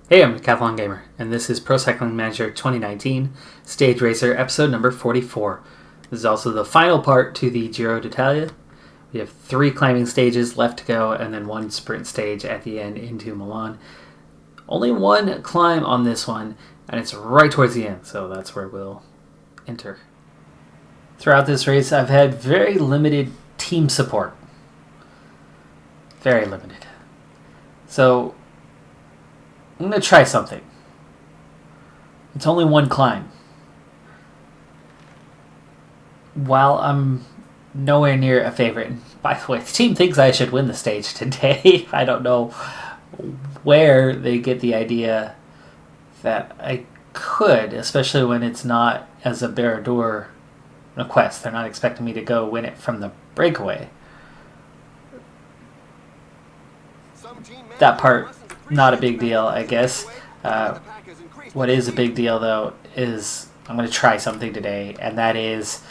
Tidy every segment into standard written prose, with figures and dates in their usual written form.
Hey, I'm Decathlon Gamer, and this is Pro Cycling Manager 2019 Stage Racer episode number 44. This is also the final part to the Giro d'Italia. We have 3 climbing stages left to go, and then 1 sprint stage at the end into Milan. Only 1 climb on this one, and it's right towards the end, so that's where we'll enter. Throughout this race, I've had very limited team support. Very limited. So I'm going to try something. It's only 1 climb. While I'm nowhere near a favorite, by the way, the team thinks I should win the stage today. I don't know where they get the idea that I could, especially when it's not as a Barradour request. They're not expecting me to go win it from the breakaway. That part, not a big deal, I guess. What is a big deal, though, is I'm going to try something today, and that is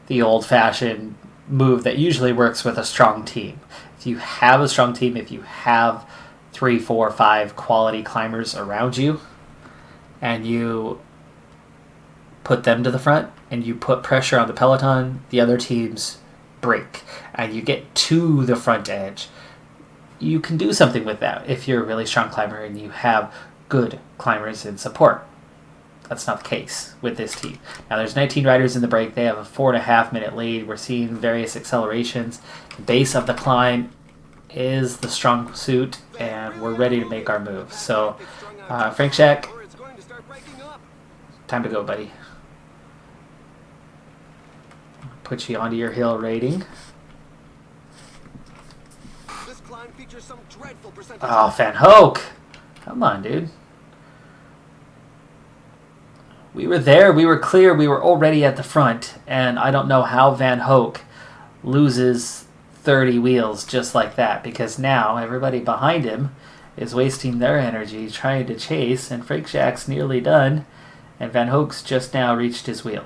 the old-fashioned move that usually works with a strong team. If you have a strong team, if you have 3, 4, 5 quality climbers around you, and you put them to the front, and you put pressure on the peloton, the other teams break, and you get to the front edge. You can do something with that if you're a really strong climber and you have good climbers in support. That's not the case with this team. Now there's 19 riders in the break. They have a 4.5 minute lead. We're seeing various accelerations. The base of the climb is the strong suit, and we're ready to make our move. So, Frank Shack, time to go, buddy. Put you onto your hill rating. Oh, Van Hoek! Come on, dude. We were there, we were clear, we were already at the front, and I don't know how Van Hoek loses 30 wheels just like that, because now everybody behind him is wasting their energy trying to chase, and Frank Shack's nearly done, and Van Hoek's just now reached his wheel.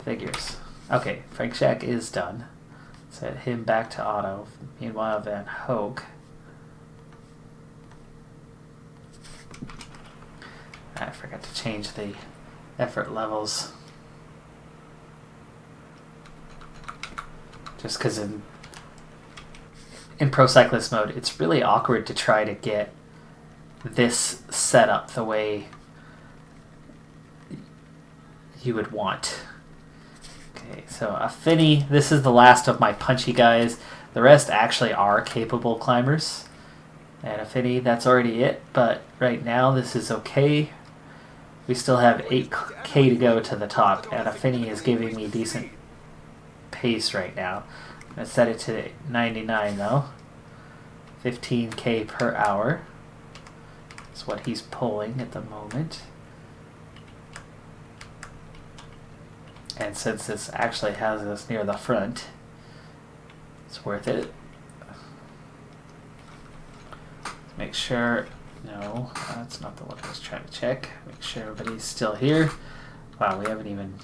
Figures. Okay, Frank Shack is done. Set him back to auto. Meanwhile, Van Hoek. I forgot to change the effort levels. Just because in Pro Cyclist mode, it's really awkward to try to get this set up the way you would want. Okay, so Affini, this is the last of my punchy guys. The rest actually are capable climbers. And Affini, that's already it, but right now this is okay. We still have 8K to go to the top, and Affini is giving me decent pace right now. I'm going to set it to 99 though. 15K per hour is what he's pulling at the moment. And since this actually has us near the front, it's worth it. Make sure, no, that's not the one I was trying to check. Make sure everybody's still here. Wow, we haven't even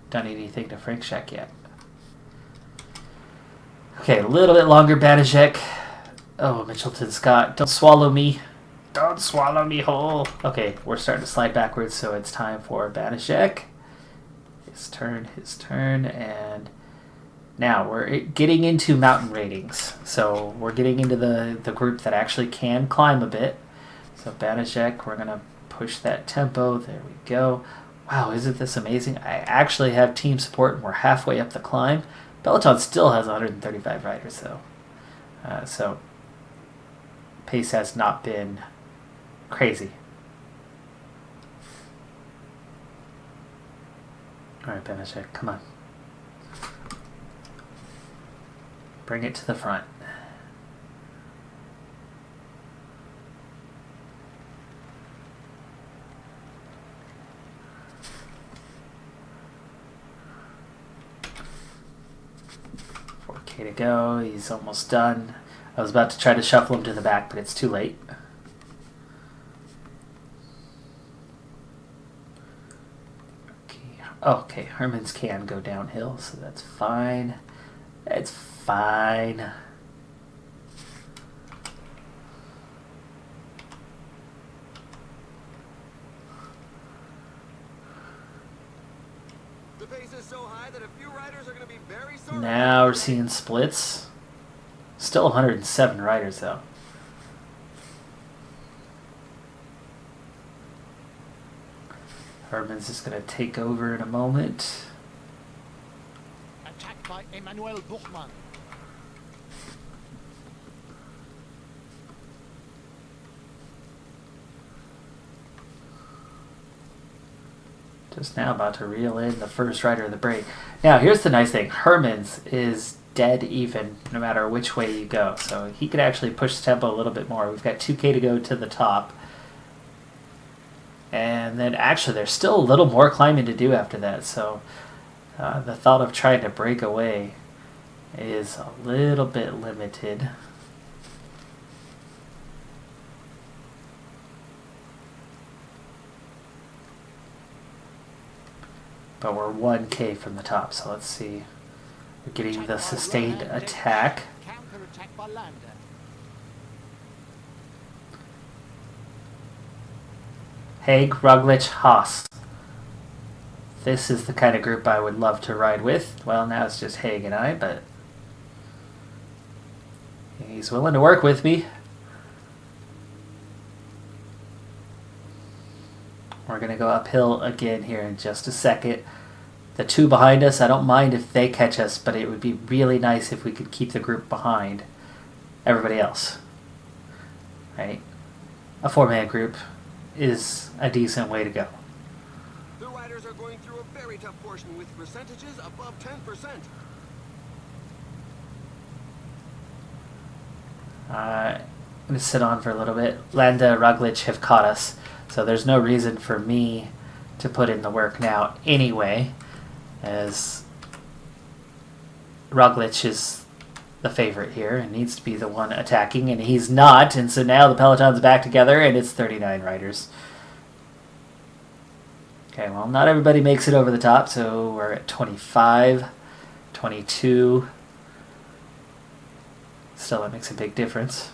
done anything to Frank Shack yet. Okay, a little bit longer, Banijek. Oh, Mitchelton Scott, don't swallow me. Don't swallow me whole. Okay, we're starting to slide backwards, so it's time for Banijek. His turn, and now we're getting into mountain ratings. So we're getting into the group that actually can climb a bit. So Banijek, we're going to push that tempo. There we go. Wow, isn't this amazing? I actually have team support, and we're halfway up the climb. Peloton still has 135 riders, though. So pace has not been crazy. All right, Banijek, come on. Bring it to the front. $4K to go. He's almost done. I was about to try to shuffle him to the back, but it's too late. Okay, Hermans can go downhill, so that's fine. It's fine. Now we're seeing splits. Still 107 riders though. Herman's just going to take over in a moment. Attack by Emmanuel Buchmann. Just now about to reel in the first rider of the break. Now, here's the nice thing. Herman's is dead even no matter which way you go. So he could actually push the tempo a little bit more. We've got 2K to go to the top. And then actually there's still a little more climbing to do after that. So the thought of trying to break away is a little bit limited. But we're 1K from the top, so let's see. We're getting the sustained attack. Haig, Roglic, Haas. This is the kind of group I would love to ride with. Well, now it's just Haig and I, but he's willing to work with me. We're going to go uphill again here in just a second. The two behind us, I don't mind if they catch us, but it would be really nice if we could keep the group behind everybody else. Right? A four-man group is a decent way to go. The riders are going through a very tough portion with percentages above 10%. I'm going to sit on for a little bit. Landa, Roglic have caught us. So there's no reason for me to put in the work now anyway, as Roglic is the favorite here and needs to be the one attacking, and he's not, and so now the peloton's back together and it's 39 riders. Okay, well, not everybody makes it over the top, so we're at 25, 22. Still, that makes a big difference.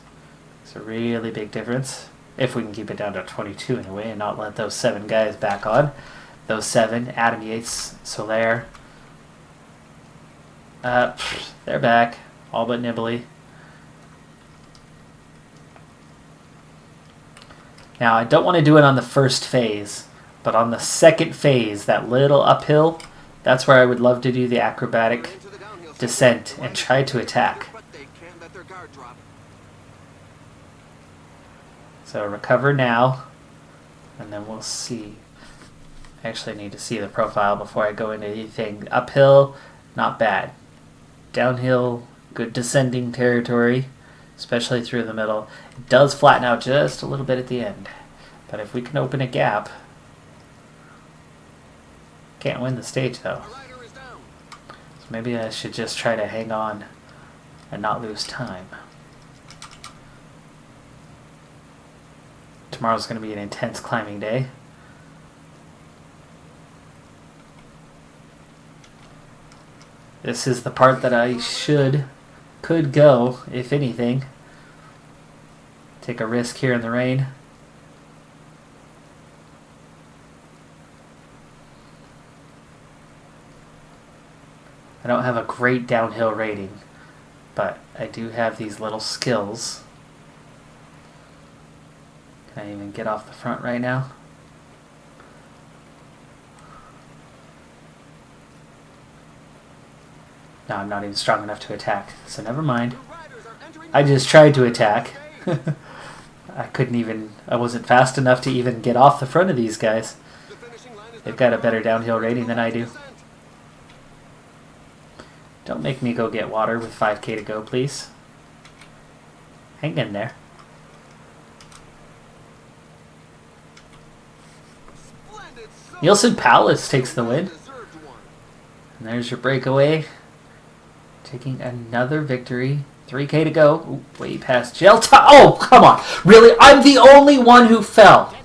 It's a really big difference. If we can keep it down to 22 anyway and not let those 7 guys back on. Those 7, Adam Yates, Soler. They're back, all but Nibali. Now, I don't want to do it on the first phase, but on the second phase, that little uphill, that's where I would love to do the acrobatic descent and try to attack. So recover now, and then we'll see. I actually need to see the profile before I go into anything. Uphill, not bad. Downhill, good descending territory, especially through the middle. It does flatten out just a little bit at the end. But if we can open a gap, can't win the stage though. So maybe I should just try to hang on and not lose time. Tomorrow's going to be an intense climbing day. This is the part that I could go, if anything. Take a risk here in the rain. I don't have a great downhill rating, but I do have these little skills. Can I even get off the front right now? No, I'm not even strong enough to attack, so never mind. I just tried to attack. I wasn't fast enough to even get off the front of these guys. They've got a better downhill rating than I do. Don't make me go get water with 5K to go, please. Hang in there. Nielsen Palace takes the win. And there's your breakaway. Taking another victory. 3K to go. Ooh, way past Gelta. Oh, come on. Really? I'm the only one who fell.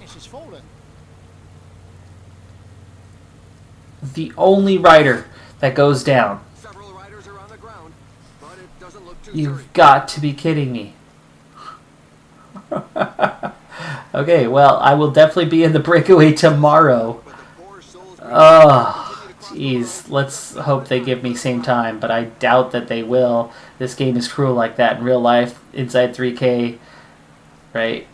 The only rider that goes down. You've got to be kidding me. Okay, well, I will definitely be in the breakaway tomorrow. Oh, Jeez, let's hope they give me same time, but I doubt that they will. This game is cruel like that in real life, inside 3K, right?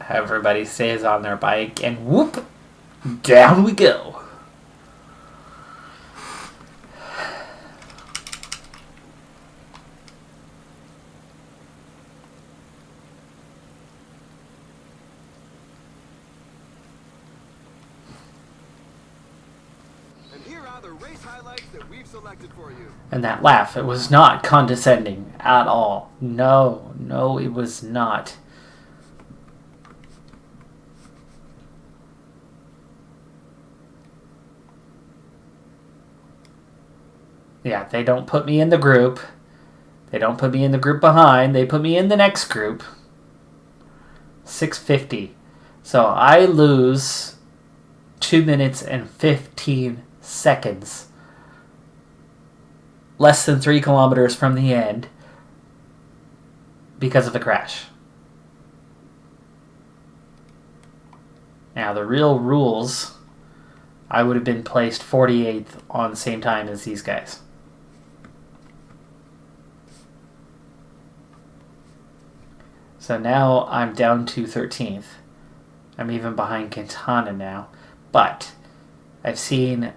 Everybody stays on their bike, and whoop, down we go. And here are the race highlights that we've selected for you. And that laugh, it was not condescending at all. No, it was not. Yeah, they don't put me in the group. They don't put me in the group behind. They put me in the next group. 650. So I lose 2 minutes and 15 seconds. Less than 3 kilometers from the end because of the crash. Now, the real rules, I would have been placed 48th on the same time as these guys. So now I'm down to 13th. I'm even behind Quintana now. But I've seen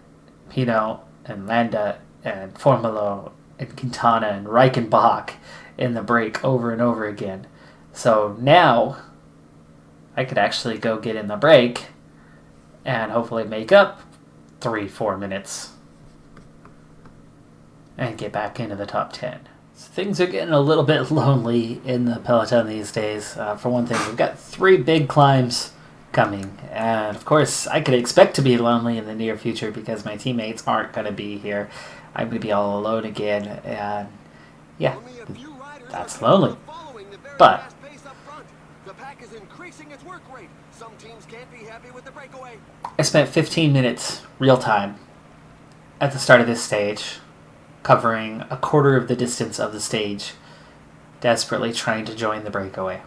Pino and Landa and Formulo and Quintana and Reichenbach in the break over and over again. So now I could actually go get in the break and hopefully make up 3-4 minutes and get back into the top 10. So things are getting a little bit lonely in the peloton these days. For one thing, we've got 3 big climbs coming, and of course I could expect to be lonely in the near future because my teammates aren't going to be here. I'm going to be all alone again, and yeah, that's lonely. But the pack is increasing its work rate. Some teams can't be happy with the breakaway. I spent 15 minutes real time at the start of this stage, covering a quarter of the distance of the stage, desperately trying to join the breakaway.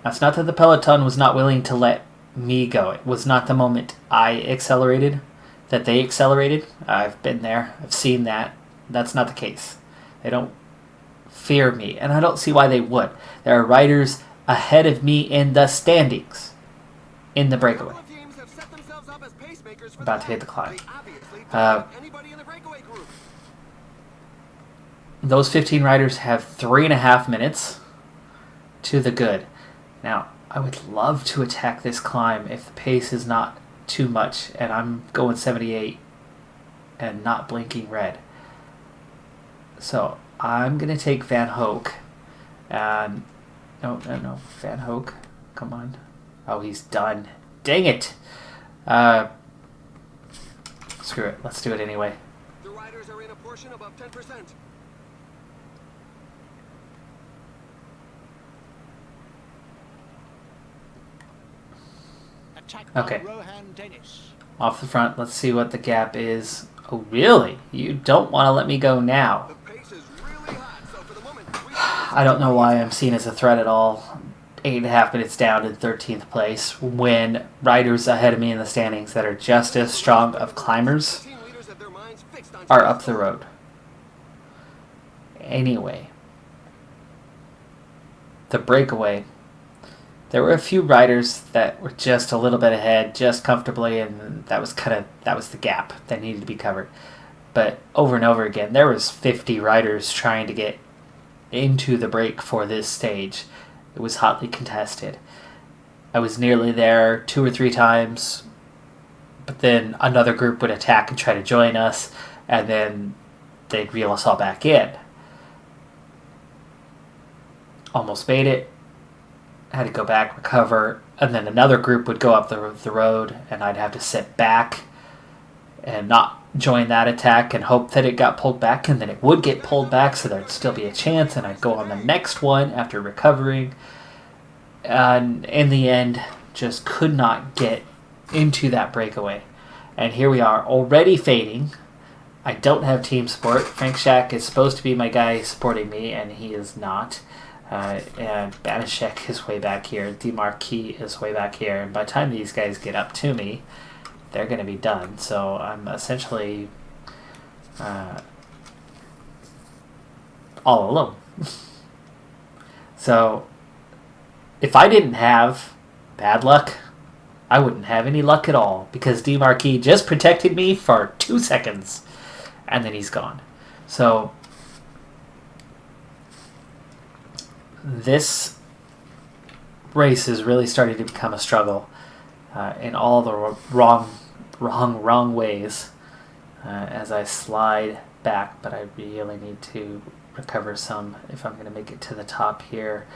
That's not that the peloton was not willing to let me go. It was not the moment I accelerated that they accelerated. I've been there. I've seen that. That's not the case. They don't fear me, and I don't see why they would. There are riders ahead of me in the standings in the breakaway. About to hit the climb. Those 15 riders have 3.5 minutes to the good. Now, I would love to attack this climb if the pace is not too much, and I'm going 78 and not blinking red. So I'm going to take Van Hoek. And no, Van Hoek. Come on. Oh, he's done. Dang it. Screw it. Let's do it anyway. The riders are in a portion above 10%. Okay. Off the front. Let's see what the gap is. Oh, really? You don't want to let me go now. I don't know why I'm seen as a threat at all. 8.5 minutes down in 13th place when riders ahead of me in the standings that are just as strong of climbers are up the road. Anyway, the breakaway. There were a few riders that were just a little bit ahead, just comfortably, and that was the gap that needed to be covered. But over and over again, there was 50 riders trying to get into the break for this stage. It was hotly contested. I was nearly there 2 or 3 times, but then another group would attack and try to join us, and then they'd reel us all back in. Almost made it. Had to go back, recover, and then another group would go up the road, and I'd have to sit back and not join that attack and hope that it got pulled back, and then it would get pulled back, so there'd still be a chance, and I'd go on the next one after recovering. And in the end, just could not get into that breakaway. And here we are, already fading. I don't have team support. Frank Shack is supposed to be my guy supporting me, and he is not. And Banashek is way back here. DeMarquis is way back here. And by the time these guys get up to me, they're going to be done. So I'm essentially all alone. So if I didn't have bad luck, I wouldn't have any luck at all, because DeMarquis just protected me for 2 seconds, and then he's gone. So this race is really starting to become a struggle in all the wrong ways as I slide back, but I really need to recover some if I'm going to make it to the top here.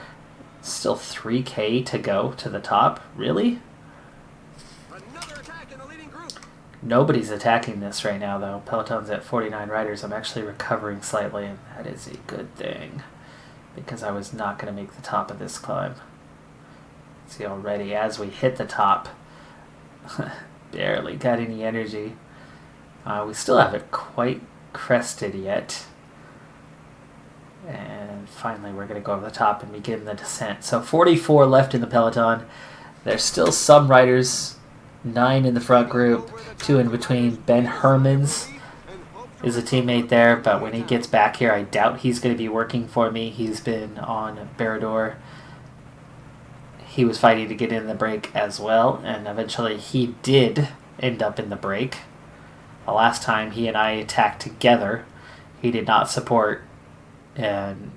Still 3K to go to the top. Really? Another attack in the leading group. Nobody's attacking this right now, though. Peloton's at 49 riders. I'm actually recovering slightly, and that is a good thing, because I was not going to make the top of this climb. See, already as we hit the top, barely got any energy. We still haven't quite crested yet. And finally we're going to go over the top and begin the descent. So 44 left in the peloton. There's still some riders, 9 in the front group, 2 in between. Ben Hermans is a teammate there, but when he gets back here, I doubt he's going to be working for me. He's been on Barrador. He was fighting to get in the break as well, and eventually he did end up in the break. The last time he and I attacked together, he did not support, and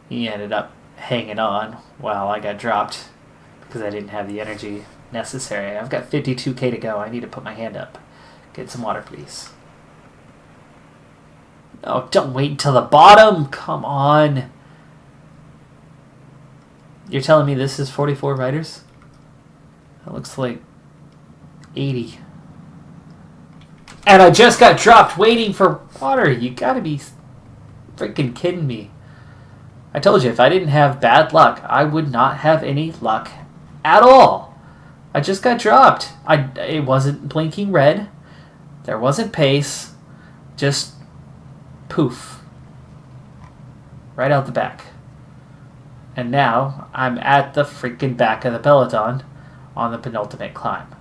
he ended up hanging on while I got dropped because I didn't have the energy necessary. I've got 52K to go. I need to put my hand up. Get some water, please. Oh, don't wait until the bottom. Come on. You're telling me this is 44 riders? That looks like 80. And I just got dropped waiting for water. You gotta be freaking kidding me. I told you, if I didn't have bad luck, I would not have any luck at all. I just got dropped. It wasn't blinking red. There wasn't pace. Just poof. Right out the back. And now I'm at the freaking back of the peloton on the penultimate climb.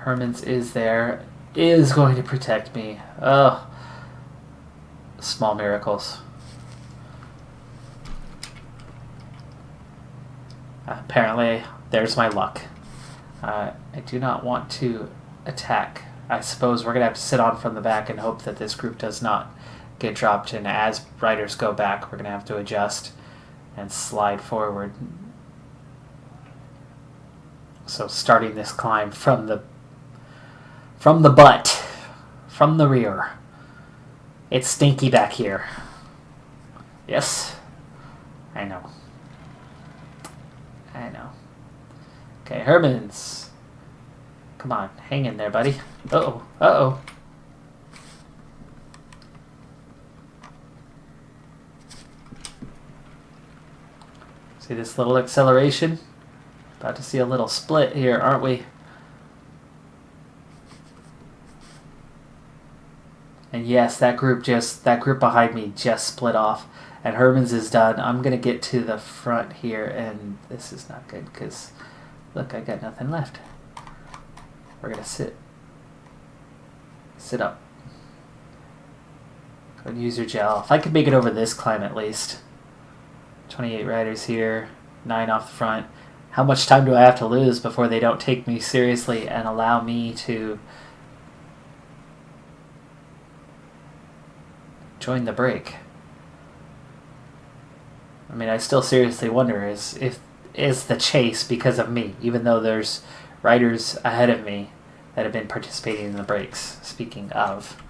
Hermans is there. Is going to protect me. Oh, small miracles. Apparently, there's my luck. I do not want to attack. I suppose we're going to have to sit on from the back and hope that this group does not get dropped. And as riders go back, we're going to have to adjust and slide forward. So starting this climb from the butt, from the rear. It's stinky back here. Yes, I know. Okay, Hermans. Come on, hang in there, buddy. Uh-oh. See this little acceleration? About to see a little split here, aren't we? And yes, that group behind me just split off. And Hermans is done. I'm going to get to the front here, and this is not good because, look, I got nothing left. We're going to sit up. Go and use your gel. If I could make it over this climb at least. 28 riders here, 9 off the front. How much time do I have to lose before they don't take me seriously and allow me to join the break? I mean, I still seriously wonder is the chase because of me, even though there's riders ahead of me that have been participating in the breaks. Speaking of,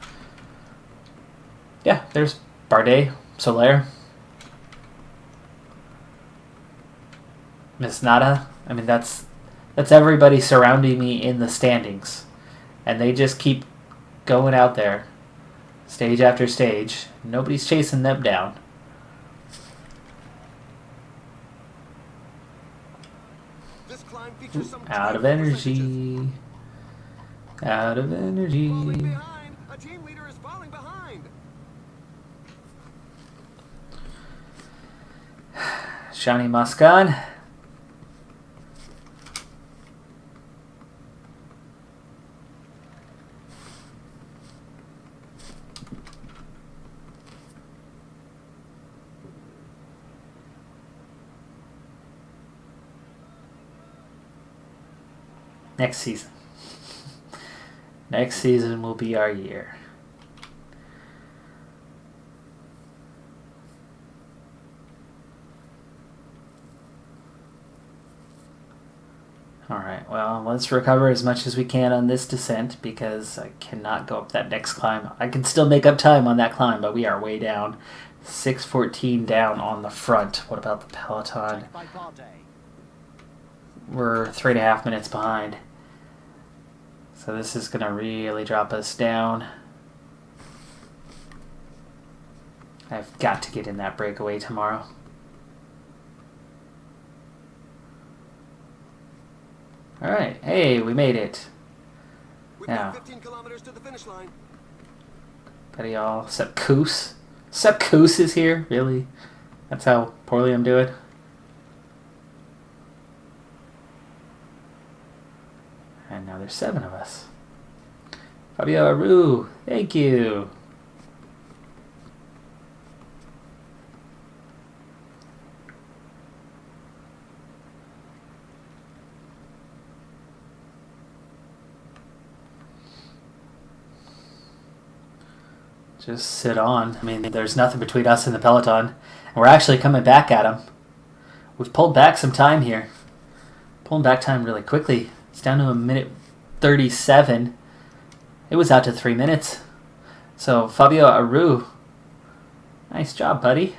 yeah, there's Bardet, Soler, Miss Nada. I mean, that's everybody surrounding me in the standings, and they just keep going out there, stage after stage. Nobody's chasing them down. This climb features some Out of energy. Out of energy. Falling behind. A team leader is falling behind. Shiny Muskan. Next season. Next season will be our year. Alright, well, let's recover as much as we can on this descent because I cannot go up that next climb. I can still make up time on that climb, but we are way down. 6:14 down on the front. What about the peloton? We're 3.5 minutes behind. So this is going to really drop us down. I've got to get in that breakaway tomorrow. Alright, hey, we made it. Now, 15 kilometers to the finish line. buddy, y'all. Sepp Kuss. Sepp Kuss is here? Really? That's how poorly I'm doing? And now there's 7 of us. Fabio Aru, thank you. Just sit on. I mean, there's nothing between us and the peloton. And we're actually coming back at them. We've pulled back some time here. Pulling back time really quickly. It's down to 1:37. It was out to 3 minutes. So, Fabio Aru, nice job, buddy.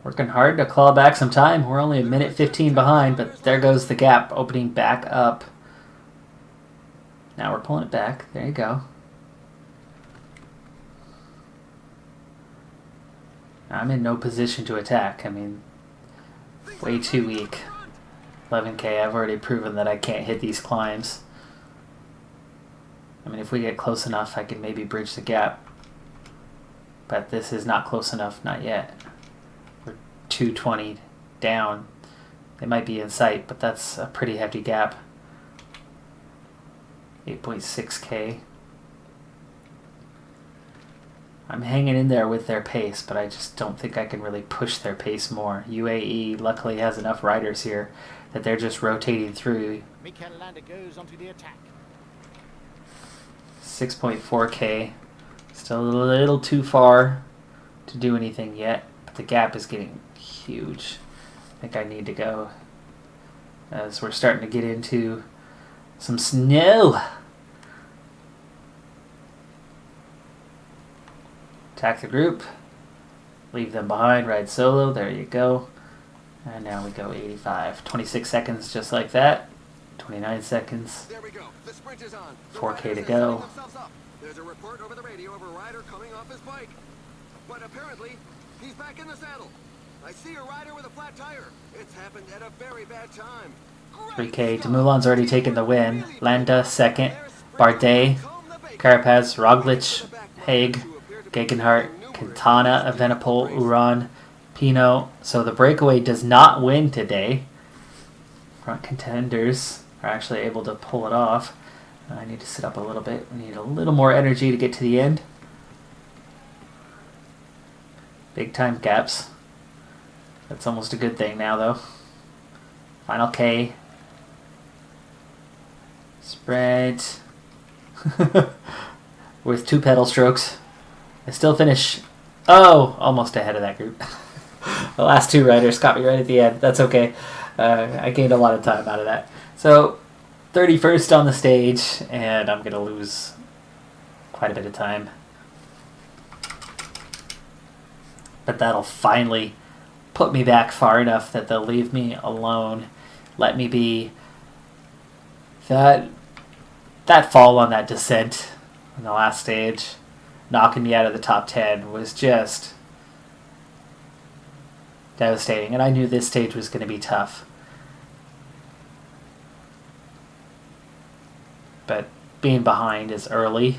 Working hard to claw back some time. We're only 1:15 behind, but there goes the gap opening back up. Now we're pulling it back. There you go. I'm in no position to attack. I mean, way too weak. 11K, I've already proven that I can't hit these climbs. I mean, if we get close enough, I can maybe bridge the gap. But this is not close enough, not yet. We're 220 down. They might be in sight, but that's a pretty hefty gap. 8.6K. I'm hanging in there with their pace, but I just don't think I can really push their pace more. UAE luckily has enough riders here that they're just rotating through. Mikel Landa goes onto the attack. 6.4K. Still a little too far to do anything yet, but the gap is getting huge. I think I need to go as we're starting to get into some snow. Attack the group, leave them behind, ride solo, there you go. And now we go 85. 26 seconds just like that. 29 seconds. There we go. The sprint is on. 4K to go. There's a report over the radio of a rider coming off his bike. But apparently, he's back in the saddle. I see a rider with a flat tire. It's happened at a very bad time. 3K. Demoulin's already taken the win. Landa second. Bardet, Carapaz, Roglic, Haig, Gegenhardt, Quintana, Evenepoel, Uran, Pinot. So the breakaway does not win today. Front contenders are actually able to pull it off. I need to sit up a little bit. We need a little more energy to get to the end. Big time gaps. That's almost a good thing now, though. Final K. Sprint. With 2 pedal strokes. I still finish, almost ahead of that group. The last 2 riders caught me right at the end. That's okay. I gained a lot of time out of that. So, 31st on the stage, and I'm going to lose quite a bit of time. But that'll finally put me back far enough that they'll leave me alone. Let me be that fall on that descent on the last stage. knocking me out of the top 10 was just devastating. And I knew this stage was going to be tough. But being behind as early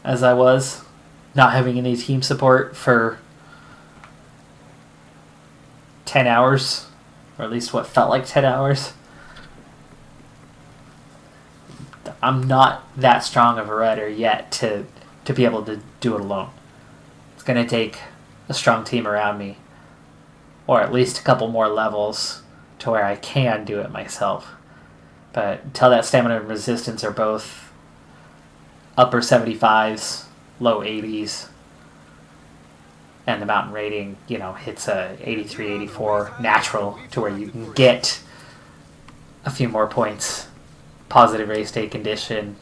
as I was, not having any team support for 10 hours, or at least what felt like 10 hours. I'm not that strong of a rider yet to be able to do it alone. It's going to take a strong team around me, or at least a couple more levels to where I can do it myself. But until that stamina and resistance are both upper 75s, low 80s, and the mountain rating, hits a 83, 84 natural to where you can get a few more points, positive race day condition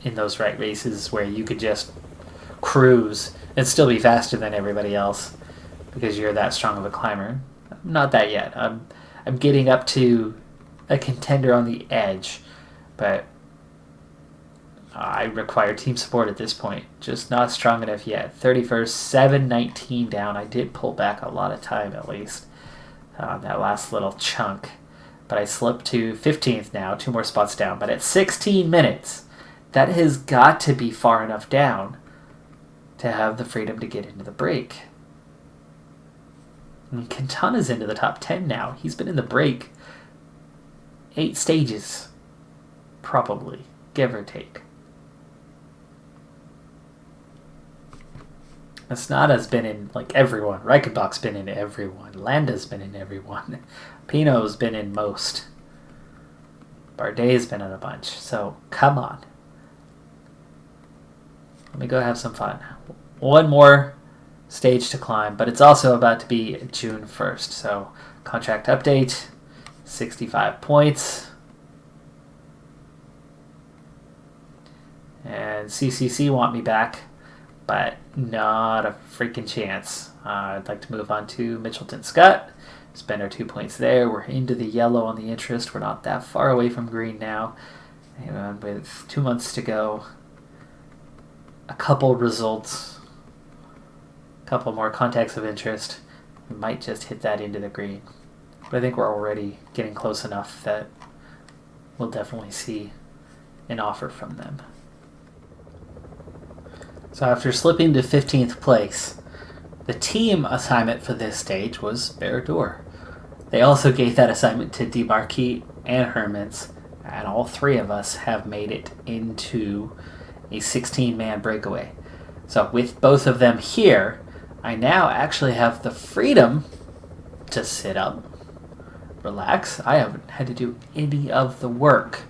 in those right races where you could just cruise and still be faster than everybody else because you're that strong of a climber. I'm not that yet. I'm getting up to a contender on the edge, but I require team support at this point. Just not strong enough yet. 31st, 7:19 down. I did pull back a lot of time at least on that last little chunk. But I slipped to 15th now, 2 more spots down. But at 16 minutes, that has got to be far enough down to have the freedom to get into the break. And Quintana's into the top 10 now. He's been in the break 8 stages, probably, give or take. Masnada's been in everyone. Reichenbach's been in everyone. Landa's been in everyone. Pino's been in most. Bardet's been in a bunch. So come on. Let me go have some fun. One more stage to climb, but it's also about to be June 1st. So contract update, 65 points. And CCC want me back, but not a freaking chance. I'd like to move on to Mitchelton Scott. Spend our 2 points there. We're into the yellow on the interest. We're not that far away from green now. And with 2 months to go, a couple results, a couple more contacts of interest, we might just hit that into the green. But I think we're already getting close enough that we'll definitely see an offer from them. So after slipping to 15th place, the team assignment for this stage was Berador. They also gave that assignment to DeMarquis and Hermans, and all 3 of us have made it into a 16-man breakaway. So with both of them here, I now actually have the freedom to sit up, relax. I haven't had to do any of the work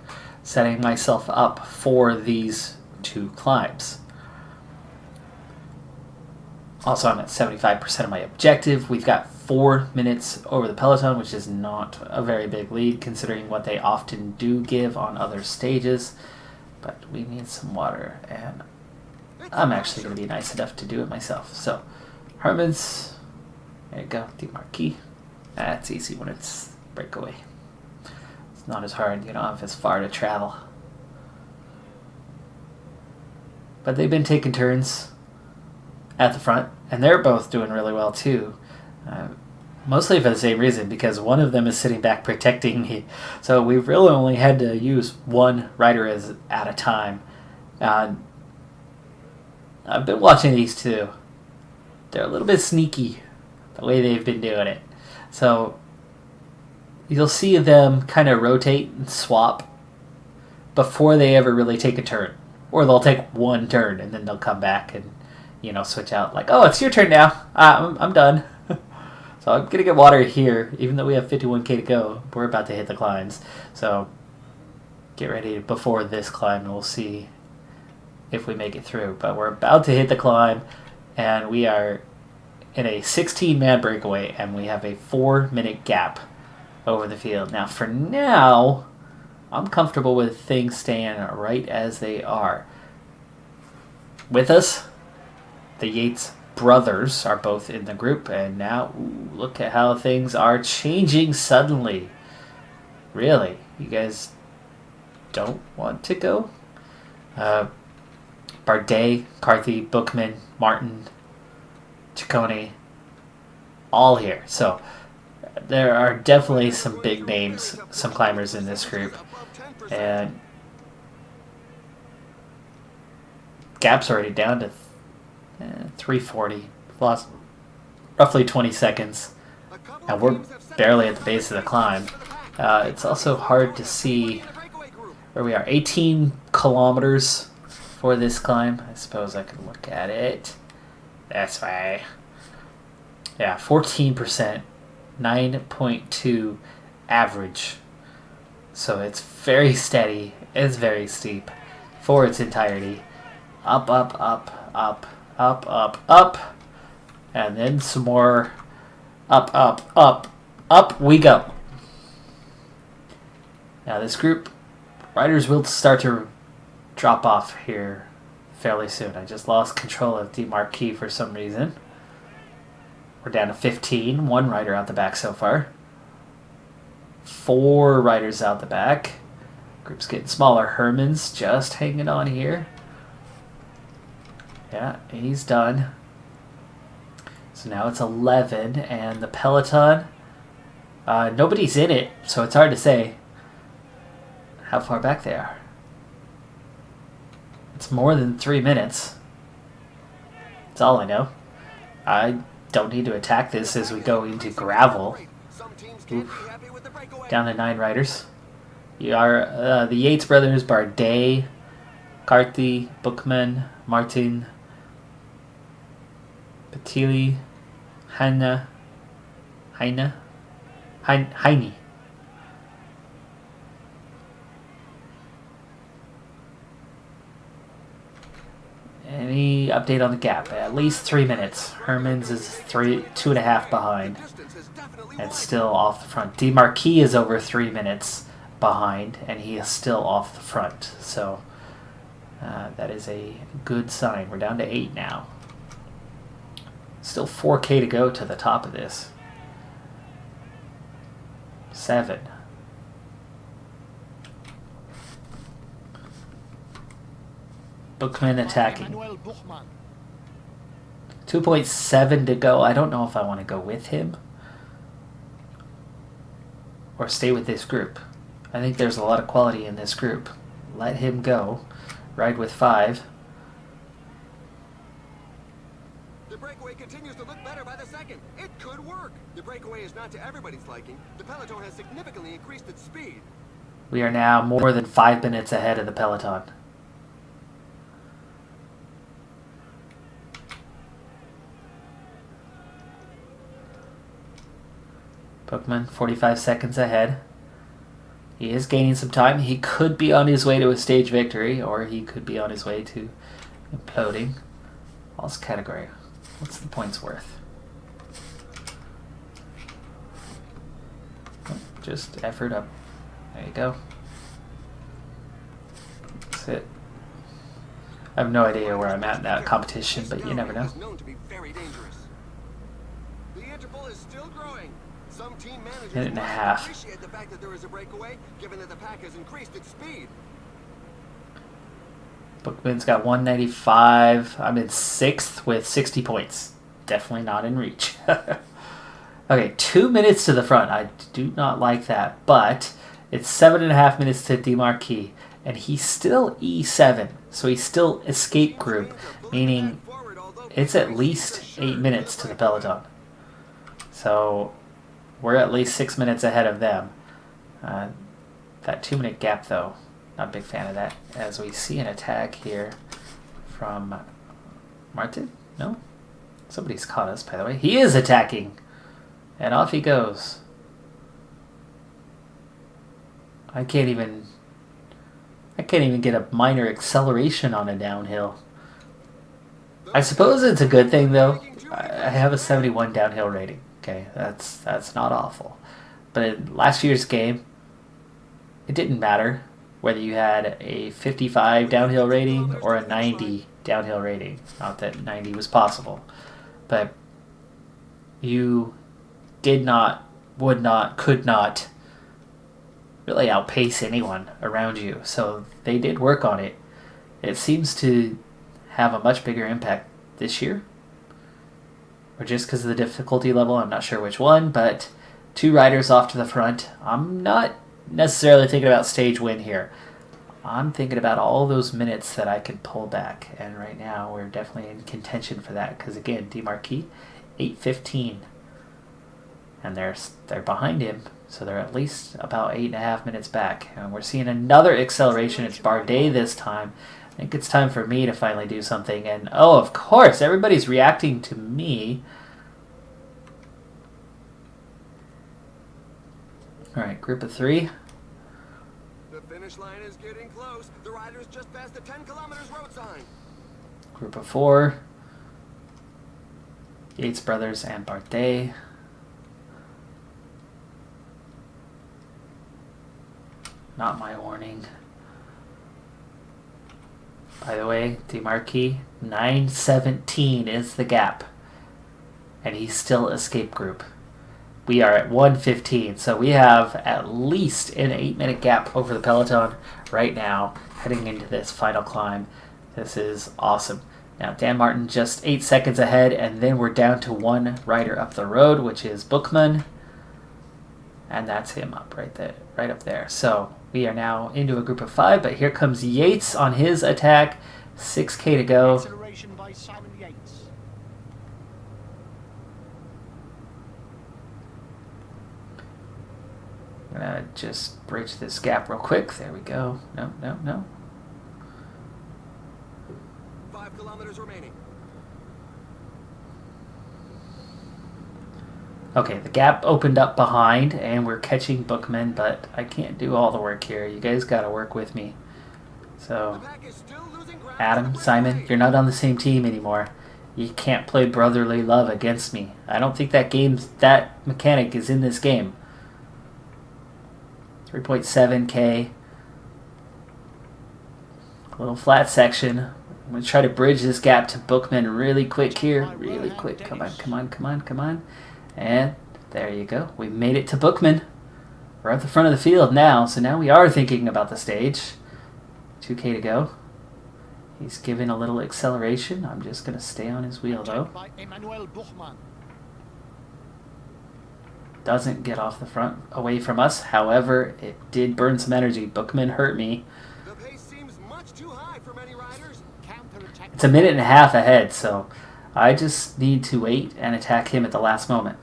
setting myself up for these 2 climbs. Also, I'm at 75% of my objective. We've got 4 minutes over the peloton, which is not a very big lead considering what they often do give on other stages. But we need some water, and I'm actually going to be nice enough to do it myself. So, Hermans, there you go, DeMarquis. That's easy when it's breakaway. It's not as hard, you don't have as far to travel. But they've been taking turns at the front, and they're both doing really well too. Mostly for the same reason, because one of them is sitting back protecting me. So we've really only had to use one rider at a time. I've been watching these 2. They're a little bit sneaky, the way they've been doing it. So you'll see them kind of rotate and swap before they ever really take a turn. Or they'll take one turn, and then they'll come back and switch out like, oh, it's your turn now. I'm done. So I'm going to get water here, even though we have 51k to go. We're about to hit the climbs. So get ready before this climb, and we'll see if we make it through. But we're about to hit the climb, and we are in a 16-man breakaway, and we have a 4-minute gap over the field. Now, for now, I'm comfortable with things staying right as they are. With us, the Yates brothers are both in the group, and now look at how things are changing suddenly. Really? You guys don't want to go? Bardet, Carthy, Bookman, Martin, Ciccone, all here. So there are definitely some big names, some climbers in this group. And gap's already down to 340. Lost roughly 20 seconds. And we're barely at the base of the climb. It's also hard to see where we are. 18 kilometers for this climb. I suppose I could look at it this way. Yeah, 14%, 9.2 average. So it's very steady. It's very steep for its entirety. Up, up, up, up, up, up, up. And then some more up, up, up, up we go. Now this group, riders will start to drop off here fairly soon. I just lost control of the marquee for some reason. We're down to 15. One rider out the back so far. 4 riders out the back. Group's getting smaller. Herman's just hanging on here. Yeah, he's done. So now it's 11, and the peloton, nobody's in it, so it's hard to say how far back they are. It's more than 3 minutes. That's all I know. I don't need to attack this as we go into gravel. Oof. Down to 9 riders. You are the Yates brothers, Bardet, Carthy, Bookman, Martin, Petili, Heine. Any update on the gap? At least 3 minutes. Herman's is 2.5 behind. And still off the front. DeMarquis is over 3 minutes behind, and he is still off the front. So that is a good sign. We're down to 8 now. Still 4K to go to the top of this. 7. Bookman attacking. 2.7 to go. I don't know if I want to go with him or stay with this group. I think there's a lot of quality in this group. Let him go. Ride with 5. The breakaway continues to look better by the second. It could work. The breakaway is not to everybody's liking. The peloton has significantly increased its speed. We are now more than 5 minutes ahead of the peloton. Bookman, 45 seconds ahead. He is gaining some time. He could be on his way to a stage victory, or he could be on his way to imploding. Lost category. What's the points worth? Oh, just effort up. There you go. That's it. I have no idea where I'm at in that competition, but you never know. The interval is still growing. Some team managers Minute and a half. appreciate the fact that there is a breakaway, given that the pack has increased its speed. Bookman's got 195. I'm in 6th with 60 points. Definitely not in reach. Okay, 2 minutes to the front. I do not like that, but it's 7.5 minutes to DeMarquis, and he's still E7, so he's still escape group, meaning it's at least 8 minutes to the peloton. So we're at least 6 minutes ahead of them. That 2 minute gap, though, not a big fan of that. As we see an attack here from Martin? No? Somebody's caught us, by the way. He is attacking! And off he goes. I can't even get a minor acceleration on a downhill. I suppose it's a good thing, though. I have a 71 downhill rating. Okay, that's not awful. But in last year's game, it didn't matter whether you had a 55 downhill rating or a 90 downhill rating. Not that 90 was possible. But you did not, would not, could not really outpace anyone around you. So they did work on it. It seems to have a much bigger impact this year. Or just because of the difficulty level, I'm not sure which one, but 2 riders off to the front. I'm not necessarily thinking about stage win here. I'm thinking about all those minutes that I could pull back, and right now we're definitely in contention for that because again, DeMarquis, 8:15, and they're behind him, so they're at least about 8.5 minutes back. And we're seeing another acceleration. It's Bardet this time. I think it's time for me to finally do something, and oh, of course, everybody's reacting to me. All right, group of 3. The finish line is getting close. The riders just passed the 10 kilometers road sign. Group of 4. Yates brothers and Bardet. Not my warning. By the way, DeMarquis, 9:17 is the gap. And he's still escape group. We are at 1:15, so we have at least an 8-minute gap over the peloton right now, heading into this final climb. This is awesome. Now, Dan Martin just 8 seconds ahead, and then we're down to 1 rider up the road, which is Bookman. And that's him up right there, right up there. So we are now into a group of 5, but here comes Yates on his attack. 6K to go. Acceleration by Simon Yates. I'm gonna just bridge this gap real quick. There we go. No. 5 kilometers remaining. Okay, the gap opened up behind, and we're catching Bookman, but I can't do all the work here. You guys gotta work with me. So, The pack is still losing ground. Adam, Simon, you're not on the same team anymore. You can't play brotherly love against me. I don't think that mechanic is in this game. 3.7K. Little flat section. I'm going to try to bridge this gap to Bookman really quick here. Really quick. Come on. And there you go. We made it to Bookman. We're at the front of the field now, so now we are thinking about the stage. 2K to go. He's giving a little acceleration. I'm just going to stay on his wheel, though. By Emmanuel Buchmann. Doesn't get off the front away from us. However, it did burn some energy. Bookman hurt me. The pace seems much too high for many riders. Counter-attack. It's a minute and a half ahead, so I just need to wait and attack him at the last moment.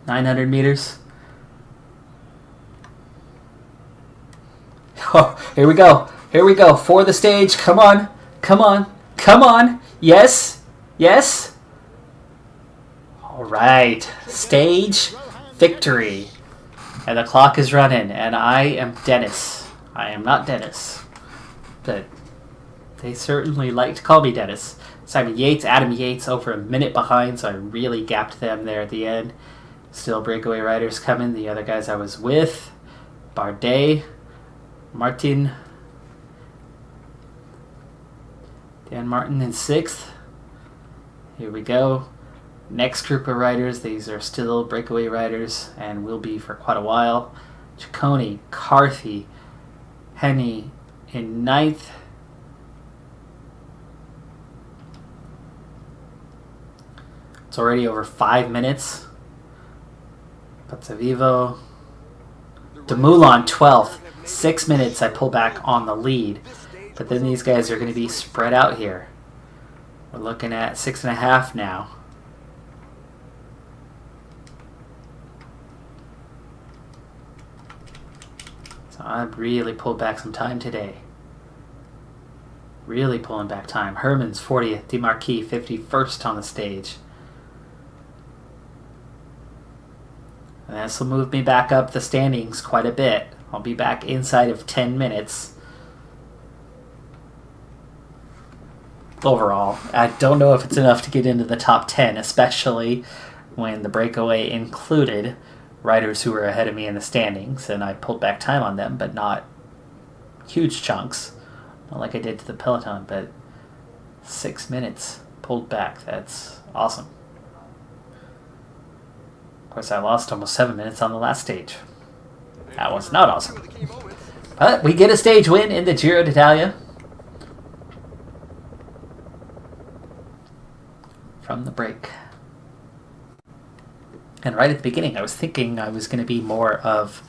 900 meters. Oh, here we go. For the stage. Come on. Yes. All right. Stage victory. And the clock is running, and I am Dennis. I am not Dennis. But they certainly like to call me Dennis. Simon Yates, Adam Yates over a minute behind, so I really gapped them there at the end. Still breakaway riders coming. The other guys I was with. Bardet, Martin, Dan Martin in 6th. Here we go. Next group of riders, these are still breakaway riders and will be for quite a while. Ciccone, Carthy, Henny in 9th. It's already over 5 minutes. Pazzavivo. Dumoulin 12th. 6 minutes I pull back on the lead. But then these guys are going to be spread out here. We're looking at 6.5 now. So I've really pulled back some time today. Really pulling back time. Herman's 40th. DeMarquis 51st on the stage. And this will move me back up the standings quite a bit. I'll be back inside of 10 minutes. Overall, I don't know if it's enough to get into the top 10, especially when the breakaway included riders who were ahead of me in the standings, and I pulled back time on them, but not huge chunks, not like I did to the peloton, but 6 minutes pulled back. That's awesome. Of course, I lost almost 7 minutes on the last stage. That was not awesome. But we get a stage win in the Giro d'Italia. From the break. And right at the beginning, I was thinking I was going to be more of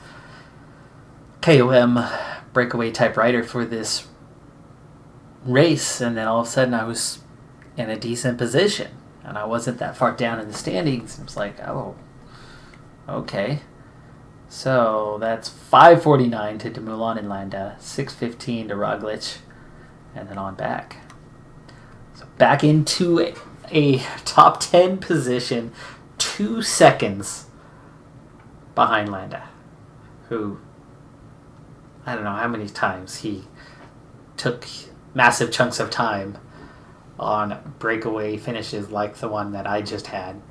KOM breakaway type rider for this race, and then all of a sudden I was in a decent position, and I wasn't that far down in the standings. It was like, oh, okay. So that's 5:49 to Dumoulin and Landa, 6:15 to Roglic, and then on back. So back into a top 10 position, 2 seconds behind Landa, who, I don't know how many times he took massive chunks of time on breakaway finishes like the one that I just had.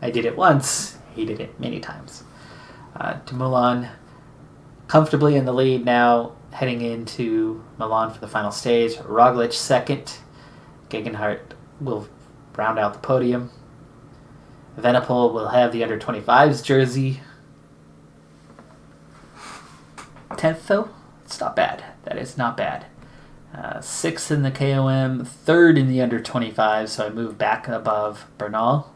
I did it once, he did it many times. Dumoulin comfortably in the lead now, heading into Milan for the final stage. Roglic second. Gegenhardt will round out the podium. Evenepoel will have the under-25s jersey. 10th, though? It's not bad. That is not bad. 6th in the KOM, 3rd in the under-25, so I move back above Bernal.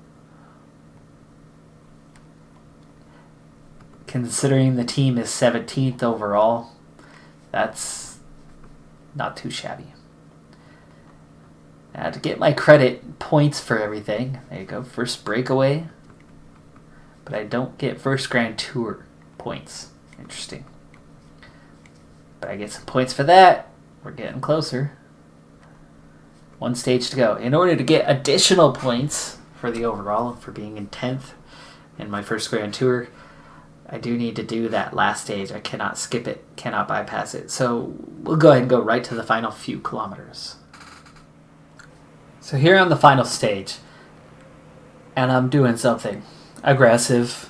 Considering the team is 17th overall, that's not too shabby. Now, to get my credit points for everything, there you go, first breakaway, but I don't get first Grand Tour points. Interesting. But I get some points for that. We're getting closer. One stage to go. In order to get additional points for the overall, for being in 10th in my first Grand Tour, I do need to do that last stage. I cannot skip it, cannot bypass it. So we'll go ahead and go right to the final few kilometers. So here on the final stage, and I'm doing something aggressive.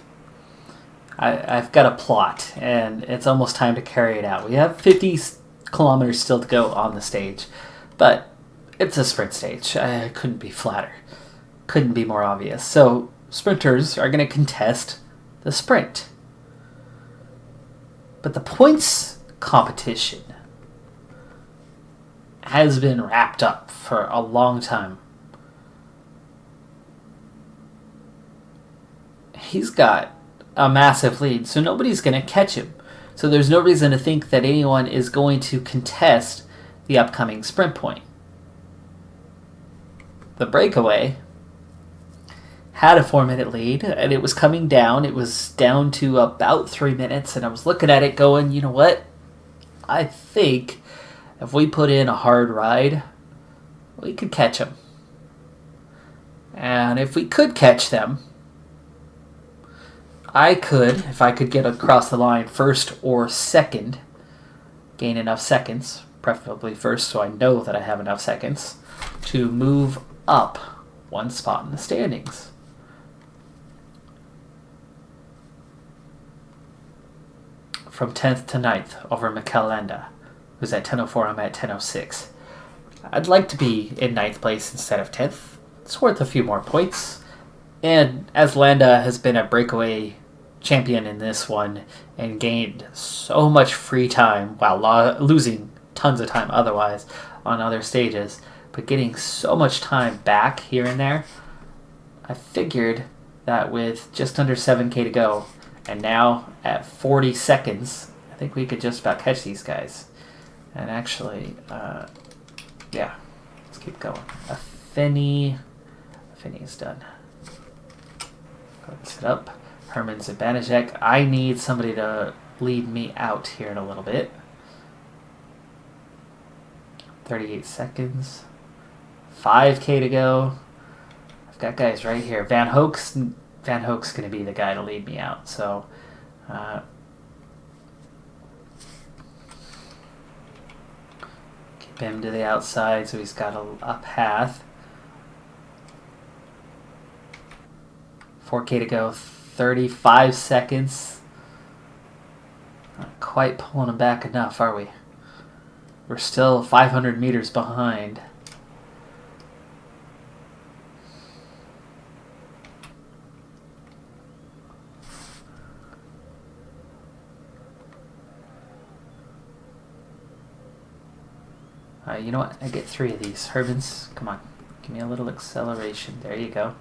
I've got a plot, and it's almost time to carry it out. We have 50 kilometers still to go on the stage, but it's a sprint stage. I couldn't be flatter. Couldn't be more obvious. So sprinters are going to contest the sprint. But the points competition has been wrapped up for a long time. He's got a massive lead, so nobody's going to catch him. So there's no reason to think that anyone is going to contest the upcoming sprint point. The breakaway had a 4-minute lead, and it was coming down. It was down to about 3 minutes, and I was looking at it going, you know what? I think if we put in a hard ride, we could catch them. And if we could catch them, I could, if I could get across the line first or second, gain enough seconds, preferably first so I know that I have enough seconds, to move up one spot in the standings. From 10th to 9th over Mikel Landa, who's at 10:04, I'm at 10:06. I'd like to be in 9th place instead of 10th. It's worth a few more points. And as Landa has been a breakaway champion in this one and gained so much free time while losing tons of time otherwise on other stages, but getting so much time back here and there, I figured that with just under 7K to go, and now at 40 seconds, I think we could just about catch these guys. And actually, yeah, let's keep going. Finney is done. Go and sit up. Herman Zibanejek. I need somebody to lead me out here in a little bit. 38 seconds. 5K to go. I've got guys right here. Van Hoek's going to be the guy to lead me out. So, keep him to the outside so he's got a path. 4K to go. 35 seconds. Not quite pulling him back enough, are we? We're still 500 meters behind. You know what? I get 3 of these. Hermans, come on. Give me a little acceleration. There you go.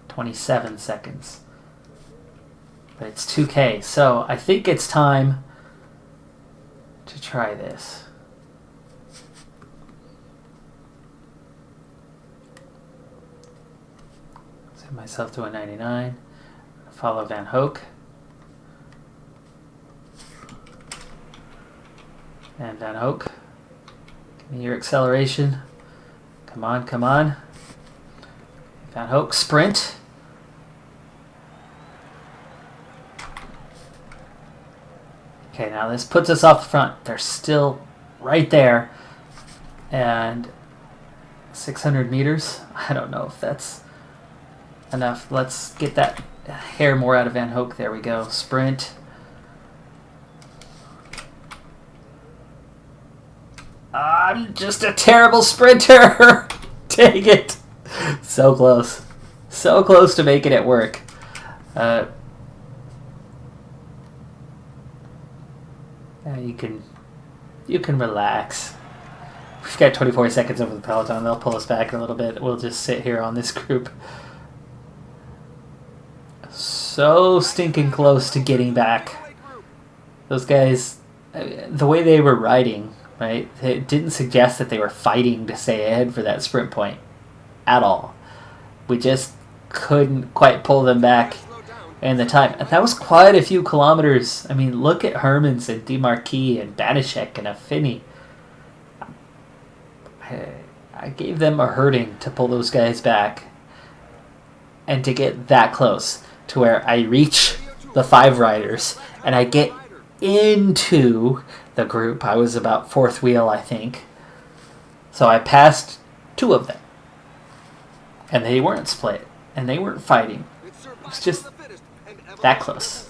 "27 seconds. But it's 2K, so I think it's time to try this. Set myself to a 99. Follow Van Hoek. And Van Hoek. Give me your acceleration. Come on, come on. Van Hoek, sprint. Okay, now this puts us off the front. They're still right there. And 600 meters. I don't know if that's enough. Let's get that hair more out of Van Hoek. There we go. Sprint. I'm just a terrible sprinter. Dang it. So close. So close to making it work. You can relax. We've got 24 seconds over the peloton. They'll pull us back a little bit. We'll just sit here on this group. So stinking close to getting back. Those guys, the way they were riding, right? It didn't suggest that they were fighting to stay ahead for that sprint point at all. We just couldn't quite pull them back in the time. And that was quite a few kilometers. I mean, look at Hermans and Demarquis and Banishek and Affini. I gave them a hurting to pull those guys back and to get that close to where I reach the 5 riders and I get into the group. I was about 4th wheel, I think. So I passed 2 of them. And they weren't split. And they weren't fighting. It's just that close.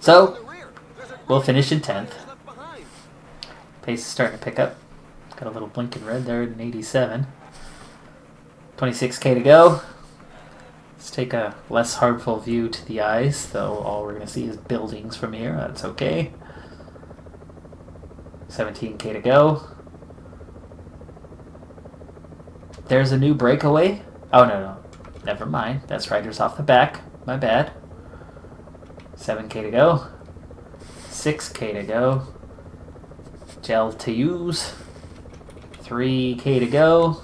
So, we'll finish in 10th. Pace is starting to pick up. Got a little blinking red there at an 87. 26K to go. Let's take a less harmful view to the eyes, though all we're going to see is buildings from here. That's okay. 17K to go. There's a new breakaway. Oh, no. Never mind. That's riders off the back. My bad. 7K to go. 6K to go. Gel to use. 3K to go.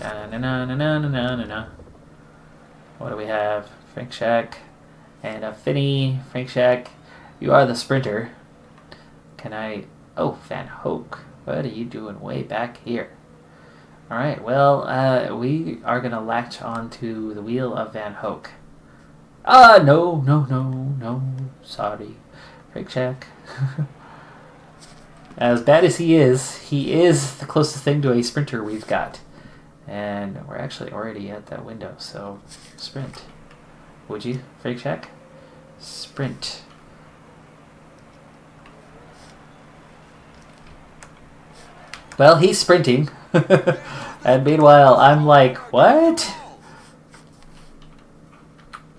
Na-na-na-na-na-na-na-na. What do we have? Frank Shack and Affini. Frank Shack, you are the sprinter. Can I... Oh, Van Hoek. What are you doing way back here? Alright, well, we are going to latch onto the wheel of Van Hoek. No. Sorry. Frank Shack. As bad as he is the closest thing to a sprinter we've got. And we're actually already at that window, so sprint. Would you, Frank Shack? Sprint. Well, he's sprinting. And meanwhile, I'm like, what?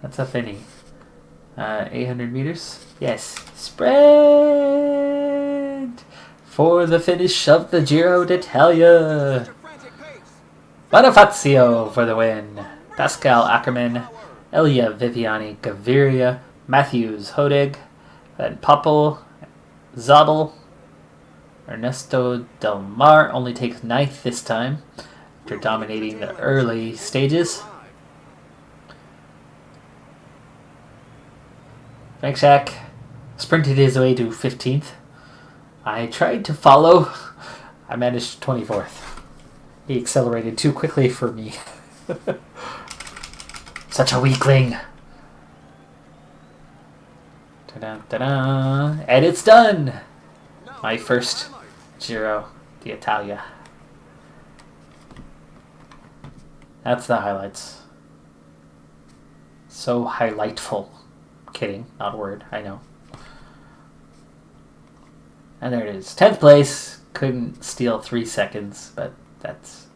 That's a Finny. 800 meters? Yes. Sprint! For the finish of the Giro d'Italia. Bonifazio for the win. Pascal Ackermann, Elia Viviani Gaviria, Matthews Hodig, then Popple, Zabel. Ernesto Del Mar only takes 9th this time after dominating the early stages. Frank Shack sprinted his way to 15th. I tried to follow. I managed 24th. He accelerated too quickly for me. Such a weakling. Ta-da, and it's done! My first Giro d'Italia. That's the highlights. So highlightful. Kidding, not a word, I know. And there it is. 10th place. Couldn't steal 3 seconds, but that's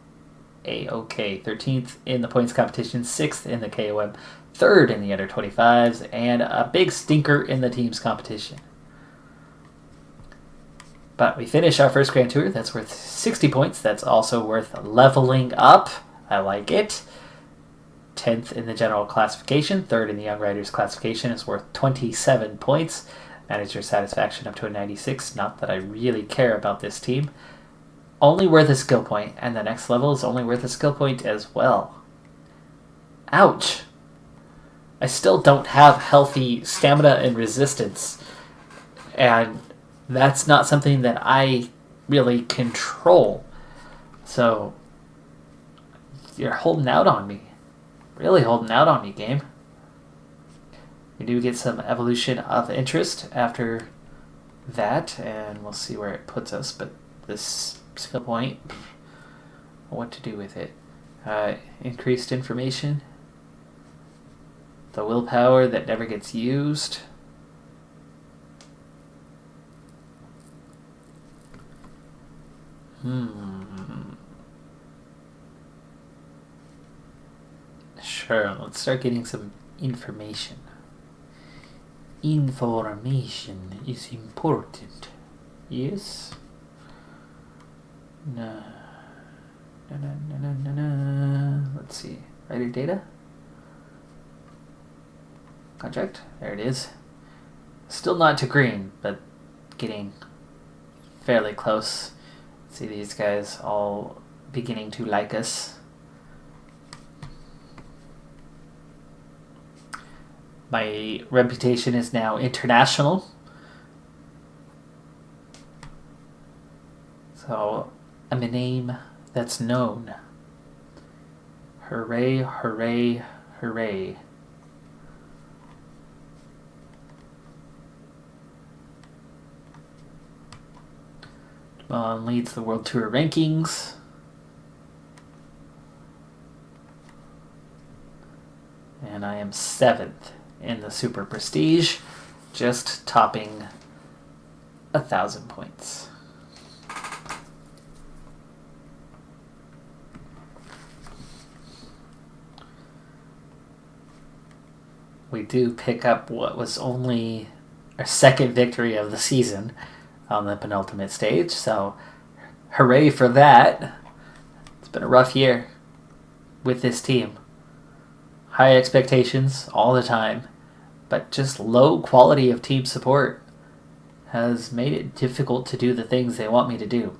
A-okay. 13th in the points competition, 6th in the KOM, third in the under 25s, and a big stinker in the team's competition. But we finish our first Grand Tour. That's worth 60 points. That's also worth leveling up. I like it. 10th in the general classification. 3rd in the Young Riders classification is worth 27 points. Manager satisfaction up to a 96. Not that I really care about this team. Only worth a skill point, and the next level is only worth a skill point as well. Ouch. I still don't have healthy stamina and resistance, and that's not something that I really control. So, you're holding out on me. Really holding out on me, game. We do get some evolution of interest after that, and we'll see where it puts us, but this skill point, what to do with it. Increased information. The willpower that never gets used. Sure, let's start getting some information. Information is important. Yes? No. Let's see. Rider data? Contract? There it is. Still not to green, but getting fairly close. See these guys all beginning to like us. My reputation is now international. So I'm a name that's known. Hooray, hooray, hooray. Leads the World Tour rankings. And I am 7th in the Super Prestige, just topping 1,000 points. We do pick up what was only our second victory of the season on the penultimate stage, so hooray for that. It's been a rough year with this team. High expectations all the time, but just low quality of team support has made it difficult to do the things they want me to do.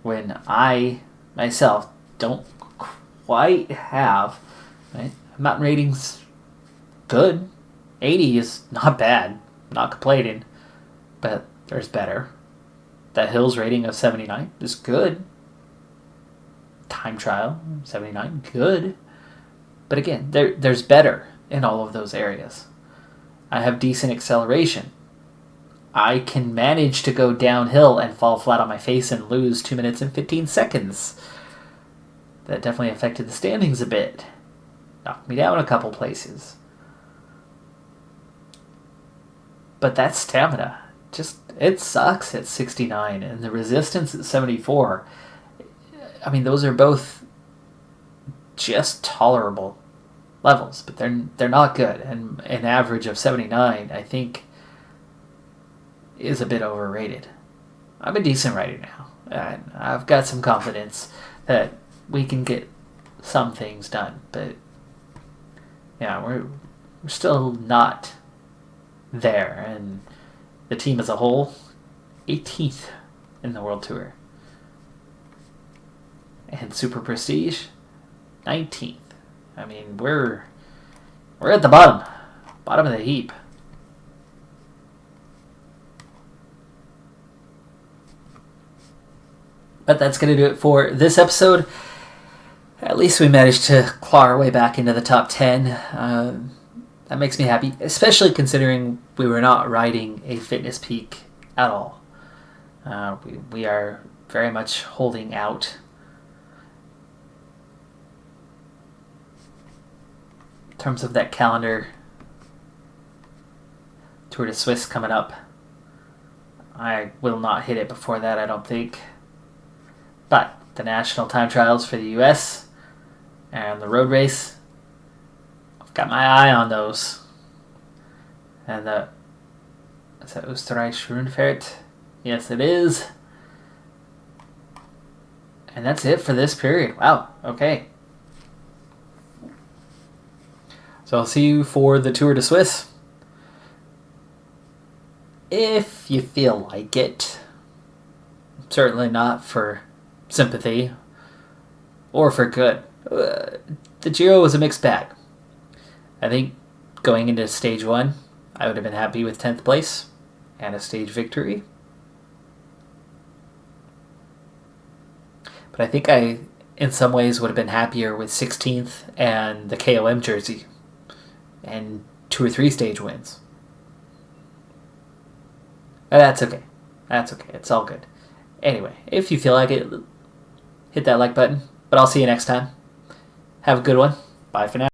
When I, myself, don't quite have, right? Mountain rating's good. 80 is not bad. Not complaining. But there's better. That Hills rating of 79 is good. Time trial, 79, good. But again, there's better in all of those areas. I have decent acceleration. I can manage to go downhill and fall flat on my face and lose 2 minutes and 15 seconds. That definitely affected the standings a bit. Knocked me down a couple places. But that stamina, just, it sucks at 69. And the resistance at 74. I mean, those are both just tolerable levels, but they're not good. And an average of 79, I think, is a bit overrated. I'm a decent rider now, and I've got some confidence that we can get some things done, but yeah, we're still not there, and the team as a whole, 18th in the World Tour. And Super Prestige, 19th. I mean, we're at the bottom of the heap. But that's going to do it for this episode. At least we managed to claw our way back into the top 10. That makes me happy, especially considering we were not riding a fitness peak at all. We are very much holding out. In terms of that calendar, Tour de Suisse coming up. I will not hit it before that, I don't think. But the national time trials for the US and the road race, Got my eye on those. And is that Österreich Rundfahrt? Yes, it is. And that's it for this period. Wow, okay. So I'll see you for the Tour de Suisse. If you feel like it. Certainly not for sympathy or for good. The Giro was a mixed bag. I think going into stage 1, I would have been happy with 10th place and a stage victory. But I think I, in some ways, would have been happier with 16th and the KOM jersey and 2 or 3 stage wins. But that's okay. That's okay. It's all good. Anyway, if you feel like it, hit that like button. But I'll see you next time. Have a good one. Bye for now.